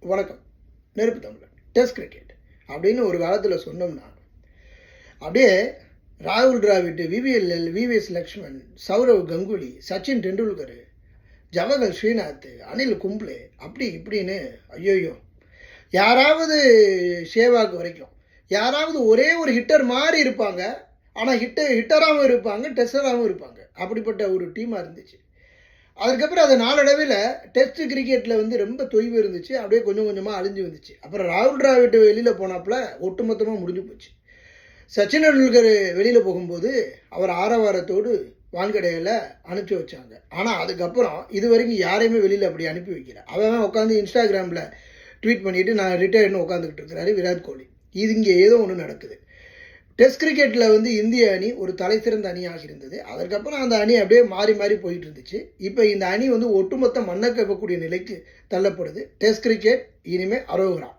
வணக்கம். நெருப்பு தமிழன் டெஸ்ட் கிரிக்கெட் அப்படின்னு ஒரு காலத்தில் சொன்னோம்னா அப்படியே ராகுல் டிராவிட், விவிஎஸ் லக்ஷ்மன், சௌரவ் கங்குலி, சச்சின் டெண்டுல்கர், ஜவஹர் ஸ்ரீநாத், அனில் கும்ப்ளே அப்படி இப்படின்னு ஐயோயோ யாராவது ஷேவாக் வரைக்கும் யாராவது ஒரே ஒரு ஹிட்டர் மாதிரி இருப்பாங்க. ஆனால் ஹிட்டராகவும் இருப்பாங்க, டெஸ்டராகவும் இருப்பாங்க. அப்படிப்பட்ட ஒரு டீமாக இருந்துச்சு. அதுக்கப்புறம் அது நாளடைவில் டெஸ்ட் கிரிக்கெட்டில் வந்து ரொம்ப தொய்வு இருந்துச்சு. அப்படியே கொஞ்சம் கொஞ்சமாக அழிஞ்சு வந்துச்சு. அப்புறம் ராகுல் டிராவிட் வெளியில் போனாப்புல ஒட்டுமொத்தமாக முடிஞ்சு போச்சு. சச்சின் டெண்டுல்கர் வெளியில் போகும்போது அவர் ஆரவாரத்தோடு வான்கடையில் அனுப்பி வச்சாங்க. ஆனால் அதுக்கப்புறம் இது வரைக்கும் யாரையுமே வெளியில் அப்படி அனுப்பி வைக்கல. அவன் உட்காந்து இன்ஸ்டாகிராமில் ட்வீட் பண்ணிவிட்டு நான் ரிட்டையர்னு உட்காந்துக்கிட்டு இருக்கிறாரு விராட் கோலி. இது இங்கே ஏதோ ஒன்று நடக்குது. டெஸ்ட் கிரிக்கெட்டில் வந்து இந்திய அணி ஒரு தலை சிறந்த அணியாக இருந்தது. அதற்கப்புறம் அந்த அணி அப்படியே மாறி மாறி போயிட்டு இருந்துச்சு. இப்போ இந்த அணி வந்து ஒட்டுமொத்த மண்ணை கவக்கூடிய நிலைக்கு தள்ளப்படுது. டெஸ்ட் கிரிக்கெட் இனிமேல் அரோகரா.